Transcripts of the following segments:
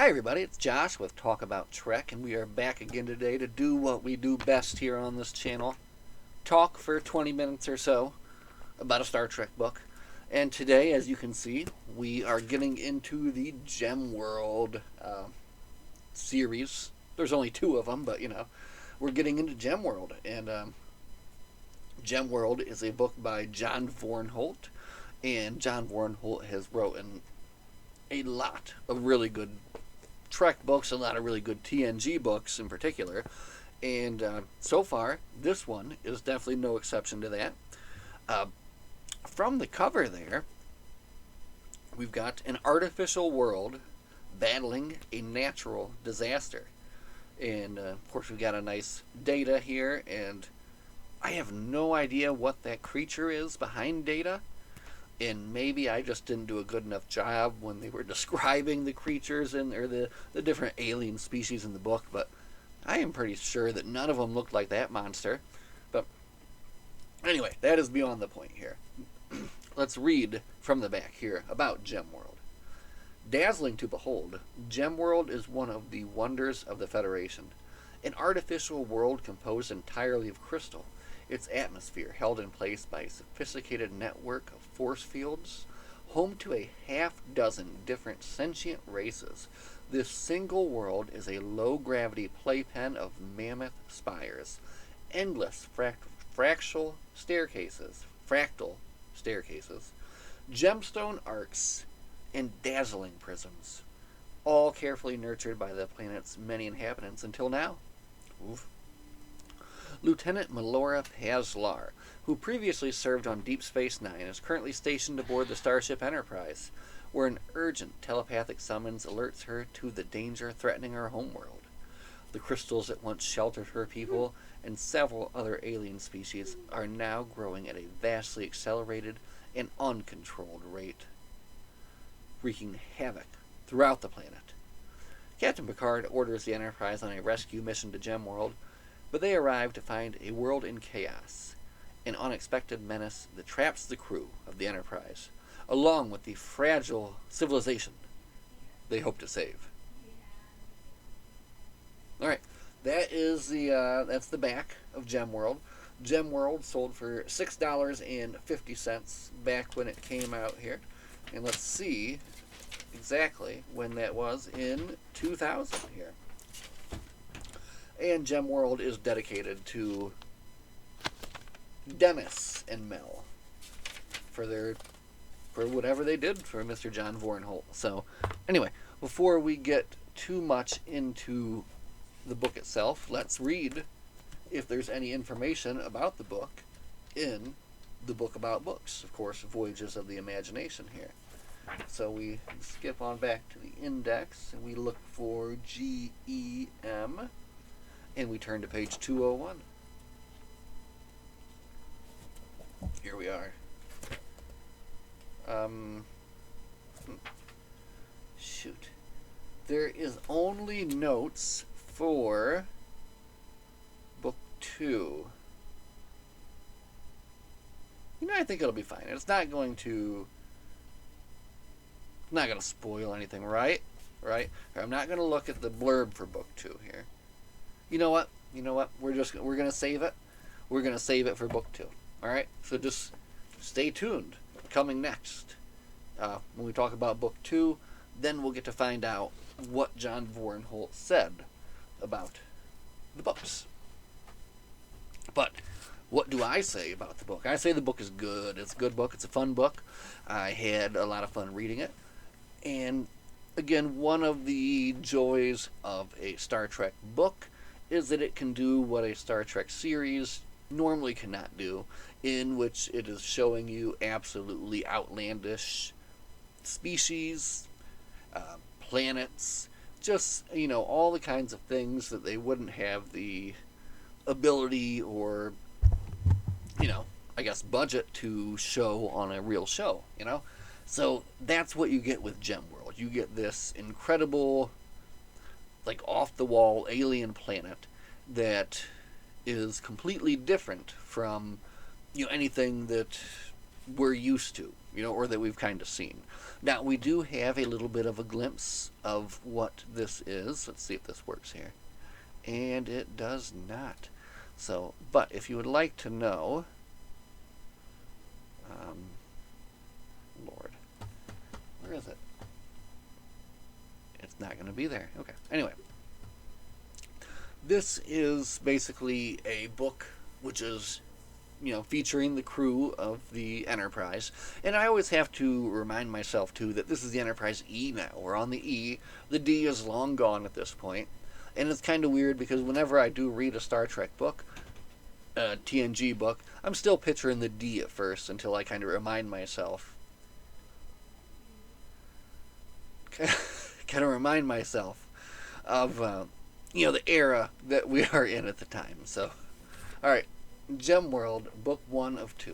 Hi, everybody. It's Josh with Talk About Trek, and we are back again today to do what we do best here on this channel, talk for 20 minutes or so about a Star Trek book. And today, as you can see, we are getting into the Gemworld series. There's only two of them, but we're getting into Gemworld. And Gemworld is a book by John Vornholt, and John Vornholt has written a lot of really good Trek books, a lot of really good TNG books in particular, and so far this one is definitely no exception to that. From the cover there, we've got an artificial world battling a natural disaster, and of course we've got a nice Data here, and I have no idea what that creature is behind Data. And maybe I just didn't do a good enough job when they were describing the creatures or the different alien species in the book, but I am pretty sure that none of them looked like that monster. But anyway, that is beyond the point here. Let's read from the back here about Gemworld. Dazzling to behold, Gemworld is one of the wonders of the Federation. An artificial world composed entirely of crystal, its atmosphere held in place by a sophisticated network of force fields, home to a half-dozen different sentient races. This single world is a low-gravity playpen of mammoth spires, endless fractal staircases, gemstone arcs, and dazzling prisms, all carefully nurtured by the planet's many inhabitants until now. Oof. Lieutenant Melora Pazlar, who previously served on Deep Space Nine, is currently stationed aboard the Starship Enterprise, where an urgent telepathic summons alerts her to the danger threatening her homeworld. The crystals that once sheltered her people and several other alien species are now growing at a vastly accelerated and uncontrolled rate, wreaking havoc throughout the planet. Captain Picard orders the Enterprise on a rescue mission to Gemworld, but they arrive to find a world in chaos, an unexpected menace that traps the crew of the Enterprise, along with the fragile civilization they hope to save. All right, that's the back of Gemworld. Gemworld sold for $6.50 back when it came out here, and let's see exactly when that was in 2000 here. And Gemworld is dedicated to Dennis and Mel for whatever they did for Mr. John Vornholt. So, anyway, before we get too much into the book itself, let's read if there's any information about the book in the book about books. Of course, Voyages of the Imagination here. So we skip on back to the index and we look for GEM. And we turn to page 201. Here we are. Shoot. There is only notes for book 2. I think it'll be fine. It's not going to spoil anything, right? Right? I'm not going to look at the blurb for book 2 here. You know what? We're gonna save it. We're gonna save it for book 2. All right. So just stay tuned. Coming next, when we talk about book 2, then we'll get to find out what John Vornholt said about the books. But what do I say about the book? I say the book is good. It's a good book. It's a fun book. I had a lot of fun reading it, and again, one of the joys of a Star Trek book is that it can do what a Star Trek series normally cannot do, in which it is showing you absolutely outlandish species, planets, just, all the kinds of things that they wouldn't have the ability or, I guess, budget to show on a real show, So that's what you get with Gemworld. You get this incredible, off-the-wall alien planet that is completely different from anything that we're used to. or that we've kind of seen. Now, we do have a little bit of a glimpse of what this is. Let's see if this works here. And it does not. So, but if you would like to know, Lord, where is it? It's not going to be there. Okay. Anyway, this is basically a book which is, featuring the crew of the Enterprise. And I always have to remind myself, too, that this is the Enterprise E now. We're on the E. The D is long gone at this point. And it's kind of weird because whenever I do read a Star Trek book, a TNG book, I'm still picturing the D at first until I kind of remind myself. Of, the era that we are in at the time. So, alright. Gemworld, Book 1 of 2,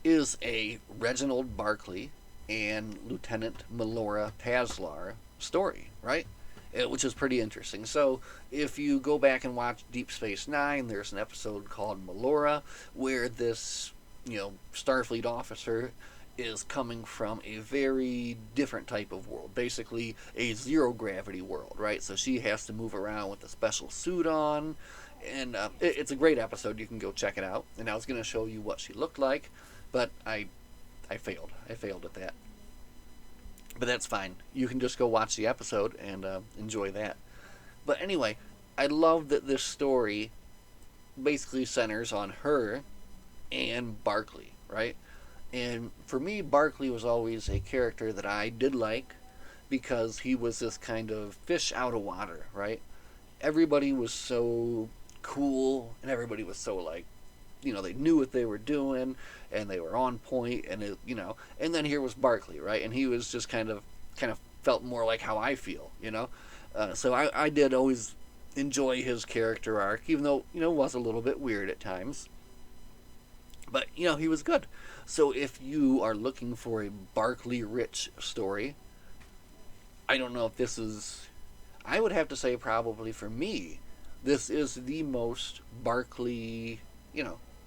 is a Reginald Barclay and Lieutenant Melora Paslar story, right? Which is pretty interesting. So, if you go back and watch Deep Space Nine, there's an episode called Melora, where this, Starfleet officer is coming from a very different type of world, basically a zero-gravity world, right? So she has to move around with a special suit on, and it's a great episode. You can go check it out. And I was going to show you what she looked like, but I failed. I failed at that. But that's fine. You can just go watch the episode and enjoy that. But anyway, I love that this story basically centers on her and Barclay, right? And for me, Barclay was always a character that I did like because he was this kind of fish out of water, right? Everybody was so cool, and everybody was so they knew what they were doing, and they were on point, and and then here was Barclay, right? And he was just kind of felt more like how I feel, So I did always enjoy his character arc, even though it was a little bit weird at times. But he was good. So if you are looking for a Barclay-rich story, I don't know if this is. I would have to say probably for me, this is the most Barclay,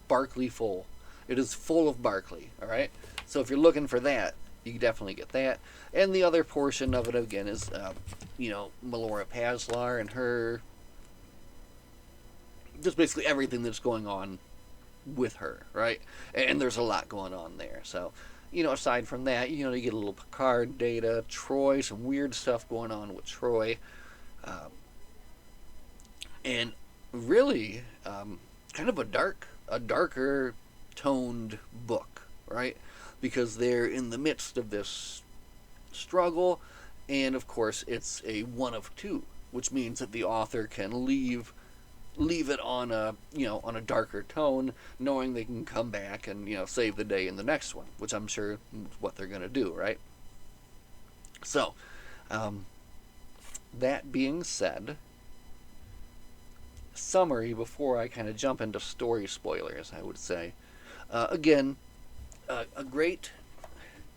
Barclay full. It is full of Barclay, all right? So if you're looking for that, you can definitely get that. And the other portion of it, again, is, Melora Paslar and her, just basically everything that's going on with her, right? And there's a lot going on there. So, aside from that, you get a little Picard data, Troy, some weird stuff going on with Troy. And really, kind of a darker toned book, right? Because they're in the midst of this struggle, and of course it's a 1 of 2, which means that the author can leave it on a darker tone, knowing they can come back and save the day in the next one, which I'm sure is what they're going to do, right? So, that being said, summary before I kind of jump into story spoilers, I would say. Again, a great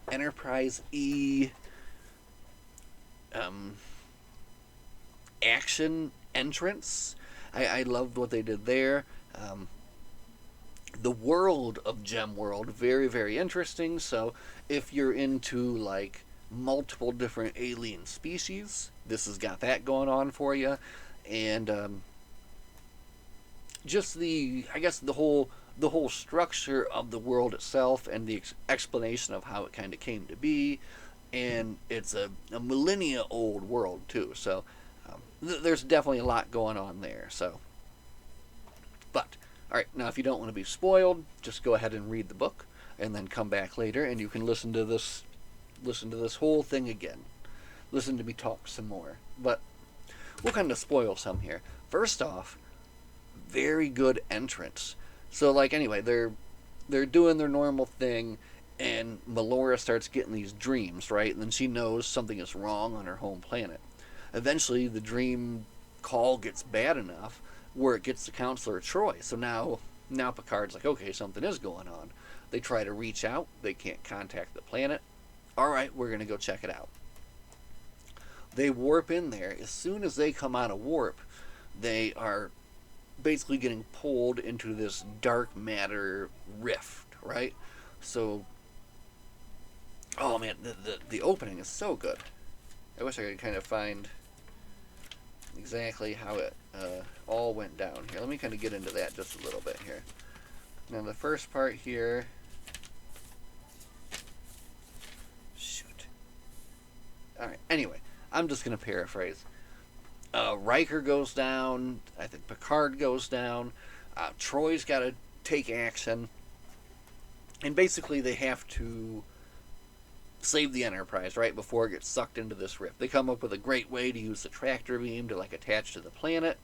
Enterprise E action entrance. I loved what they did there. The world of Gemworld, very, very interesting. So if you're into multiple different alien species, this has got that going on for you. And just the whole structure of the world itself and the explanation of how it kind of came to be. And it's a millennia old world too, so there's definitely a lot going on there. So, but all right, now if you don't want to be spoiled, just go ahead and read the book and then come back later and you can listen to this whole thing again. Listen to me talk some more. But we'll kind of spoil some here. First off, very good entrance. So anyway, they're doing their normal thing, and Melora starts getting these dreams, right? And then she knows something is wrong on her home planet. Eventually, the dream call gets bad enough where it gets to Counselor Troy. So now Picard's like, okay, something is going on. They try to reach out. They can't contact the planet. All right, we're going to go check it out. They warp in there. As soon as they come out of warp, they are basically getting pulled into this dark matter rift, right? So, oh man, the opening is so good. I wish I could kind of find exactly how it all went down here. Let me kind of get into that just a little bit here. Now the first part here. Shoot. Alright, anyway, I'm just going to paraphrase. Riker goes down. I think Picard goes down. Troy's got to take action. And basically they have to save the Enterprise right before it gets sucked into this rift. They come up with a great way to use the tractor beam to like attach to the planet,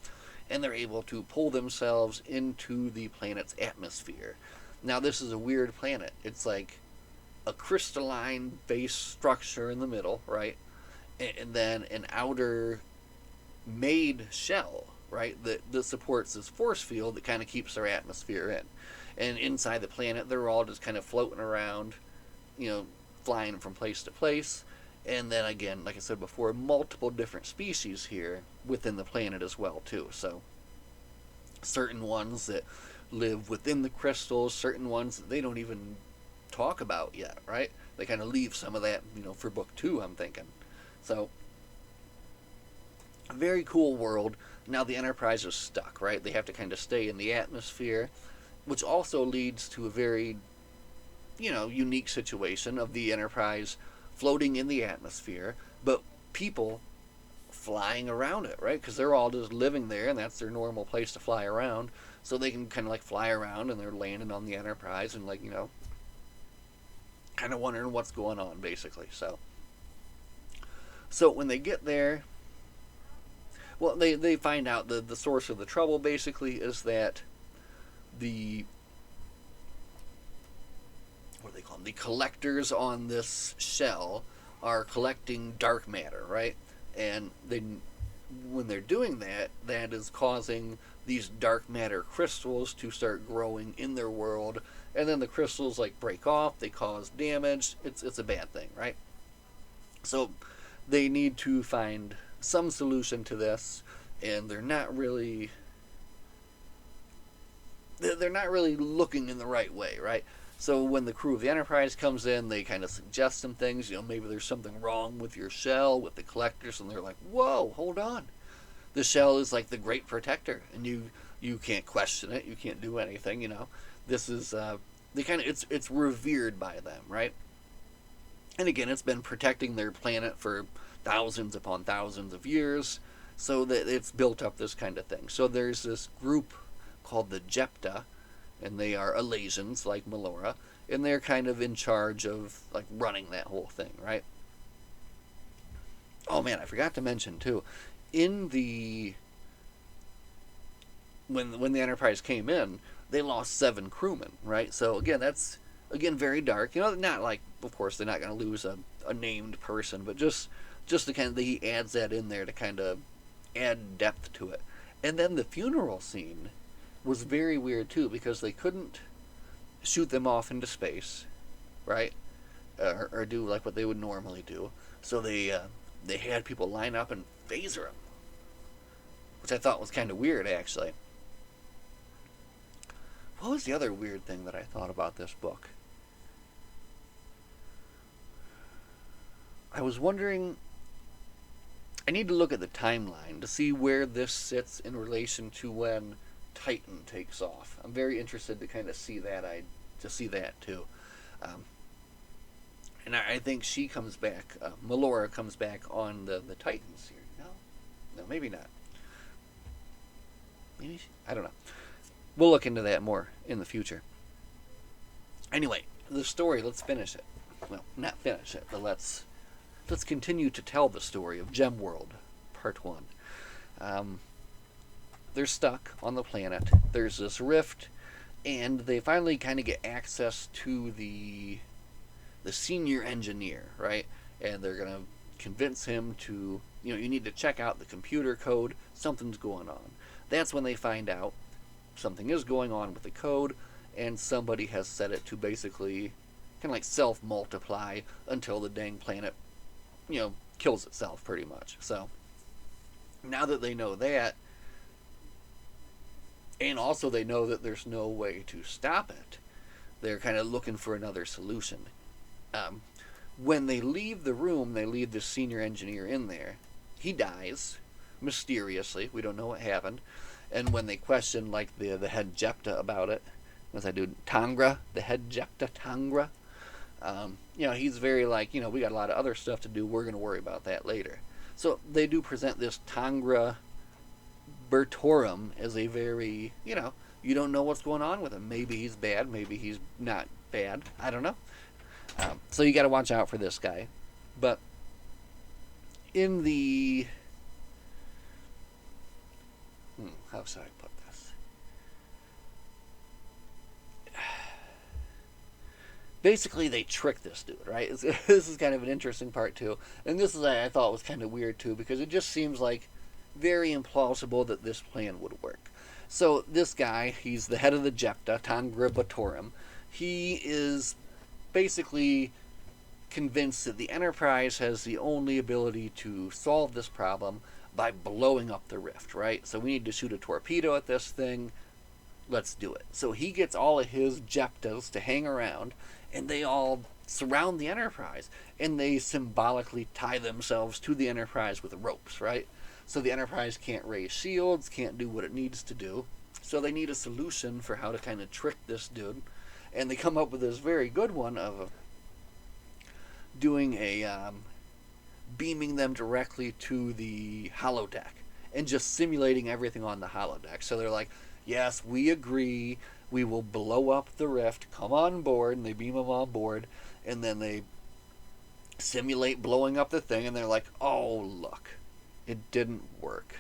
and they're able to pull themselves into the planet's atmosphere. Now this is a weird planet. It's like a crystalline base structure in the middle, right? And then an outer made shell, right, that supports this force field that kind of keeps their atmosphere in. And inside the planet, they're all just kind of floating around, flying from place to place. And then again, like I said before, multiple different species here within the planet as well, too. So certain ones that live within the crystals, certain ones that they don't even talk about yet, right? They kind of leave some of that, for book 2, I'm thinking. So, a very cool world. Now the Enterprise is stuck, right? They have to kind of stay in the atmosphere, which also leads to a very, unique situation of the Enterprise floating in the atmosphere, but people flying around it, right? Because they're all just living there, and that's their normal place to fly around. So they can kind of like fly around, and they're landing on the Enterprise, and kind of wondering what's going on, basically. So when they get there, well, they find out the source of the trouble basically is that what do they call them? The collectors on this shell are collecting dark matter, right? And when they're doing that, that is causing these dark matter crystals to start growing in their world, and then the crystals break off, they cause damage. It's a bad thing, right? So they need to find some solution to this, and they're not really looking in the right way, right? So when the crew of the Enterprise comes in, they kind of suggest some things. Maybe there's something wrong with your shell, with the collectors, and they're like, "Whoa, hold on! The shell is like the great protector, and you can't question it. You can't do anything. This is it's revered by them, right? And again, it's been protecting their planet for thousands upon thousands of years, so that it's built up this kind of thing. So there's this group called the Jepta, and they are Alasians like Melora, and they're kind of in charge of running that whole thing, right? Oh man, I forgot to mention too, in the when the Enterprise came in, they lost 7 crewmen, right? So again, that's very dark. Not of course they're not going to lose a named person, but just the kind of he adds that in there to kind of add depth to it. And then the funeral scene was very weird too, because they couldn't shoot them off into space, right? Or do what they would normally do. So they had people line up and phaser them, which I thought was kind of weird, actually. What was the other weird thing that I thought about this book? I was wondering, I need to look at the timeline to see where this sits in relation to when Titan takes off. I'm very interested to kind of see that too. And I think she comes back, Melora comes back on the Titans here. No, maybe not. Maybe I don't know. We'll look into that more in the future. Anyway, the story, let's finish it. Well, not finish it, but let's continue to tell the story of Gemworld, Part 1. They're stuck on the planet. There's this rift, and they finally kind of get access to the senior engineer, right? And they're going to convince him to, you need to check out the computer code. Something's going on. That's when they find out something is going on with the code, and somebody has set it to basically kind of self-multiply until the dang planet, kills itself pretty much. So now that they know that, and also they know that there's no way to stop it, They're kind of looking for another solution. When they leave the room, they leave the senior engineer in there. He dies mysteriously. We don't know what happened. And when they question, like, the head Jepta about it, what's that dude, Tangra, the head Jepta, Tangra, he's very like, we got a lot of other stuff to do. We're going to worry about that later. So they do present this Tangra Bertorum as a very, you don't know what's going on with him. Maybe he's bad. Maybe he's not bad. I don't know. So you got to watch out for this guy. But in the... how should I put this? Basically, they trick this dude, right? This is kind of an interesting part, too. And this is, I thought, was kind of weird, too, because it just seems like very implausible that this plan would work. So this guy, he's the head of the Jepta, Tangra Batorum. He is basically convinced that the Enterprise has the only ability to solve this problem by blowing up the rift, right? So we need to shoot a torpedo at this thing. Let's do it. So he gets all of his Jeptas to hang around, and they all surround the Enterprise, and they symbolically tie themselves to the Enterprise with ropes, right? So the Enterprise can't raise shields, can't do what it needs to do. So they need a solution for how to kind of trick this dude. And they come up with this very good one of doing a beaming them directly to the holodeck and just simulating everything on the holodeck. So they're like, yes, we agree, we will blow up the rift, come on board, and they beam them on board, and then they simulate blowing up the thing, and they're like, oh, look, it didn't work.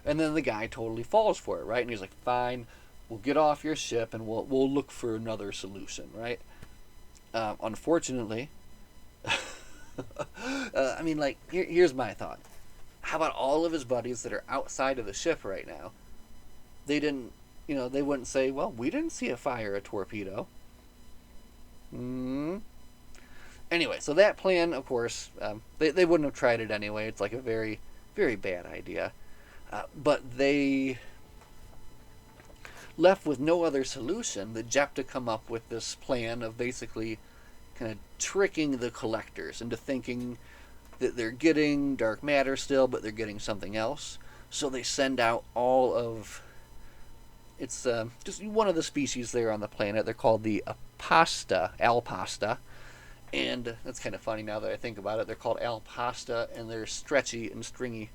And then the guy totally falls for it, right? And he's like, fine, we'll get off your ship, and we'll look for another solution, right? Unfortunately, here's my thought. How about all of his buddies that are outside of the ship right now? They didn't, they wouldn't say, well, we didn't see it fire a torpedo. Anyway, so that plan, of course, they wouldn't have tried it anyway. It's like a very, very bad idea. But they left with no other solution. The Jepta come up with this plan of basically kind of tricking the collectors into thinking that they're getting dark matter still, but they're getting something else. So they send out all of... It's just one of the species there on the planet. They're called the Alpasta. And that's kind of funny now that I think about it. They're called Alpasta, and they're stretchy and stringy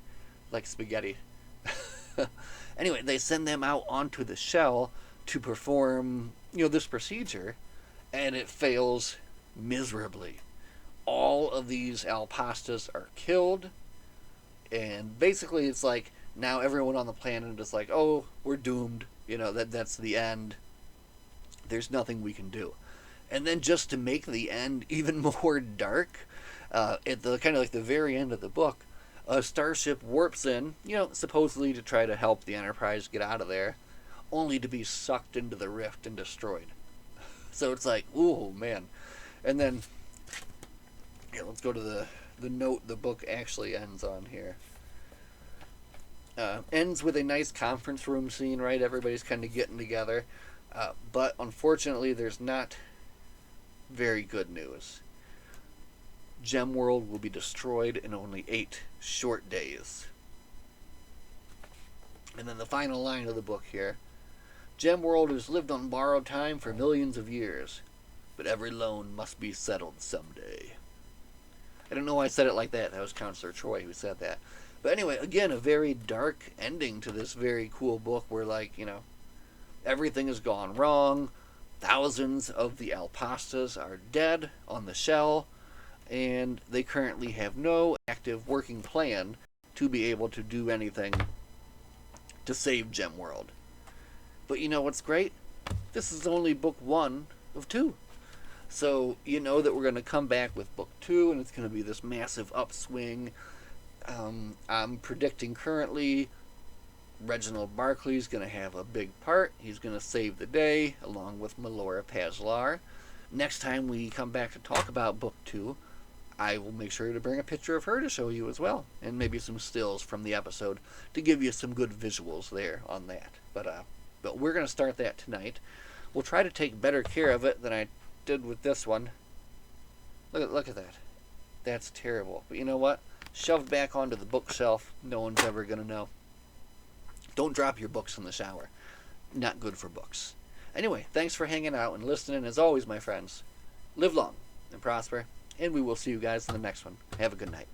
like spaghetti. Anyway, they send them out onto the shell to perform, this procedure, and it fails miserably. All of these Alpastas are killed, and basically it's like now everyone on the planet is like, oh, we're doomed. That's the end. There's nothing we can do. And then just to make the end even more dark, at the kind of like the very end of the book, a starship warps in, supposedly to try to help the Enterprise get out of there, only to be sucked into the rift and destroyed. So it's like, ooh, man. And then, let's go to the note the book actually ends on here. Ends with a nice conference room scene, right? Everybody's kind of getting together. But unfortunately, there's not very good news. Gemworld will be destroyed in only 8 short days. And then the final line of the book here. Gemworld has lived on borrowed time for millions of years, but every loan must be settled someday. I don't know why I said it like that. That was Counselor Troy who said that. But anyway, again, a very dark ending to this very cool book where, everything has gone wrong. Thousands of the Alpastas are dead on the shell, and they currently have no active working plan to be able to do anything to save Gemworld. But what's great? This is only book 1 of 2. So that we're going to come back with book 2, and it's going to be this massive upswing. I'm predicting currently Reginald Barclay's going to have a big part. He's going to save the day, along with Melora Pazlar. Next time we come back to talk about book 2, I will make sure to bring a picture of her to show you as well, and maybe some stills from the episode to give you some good visuals there on that. But we're going to start that tonight. We'll try to take better care of it than I did with this one. Look at that. That's terrible. But you know what? Shoved back onto the bookshelf. No one's ever going to know. Don't drop your books in the shower. Not good for books. Anyway, thanks for hanging out and listening. As always, my friends, live long and prosper, and we will see you guys in the next one. Have a good night.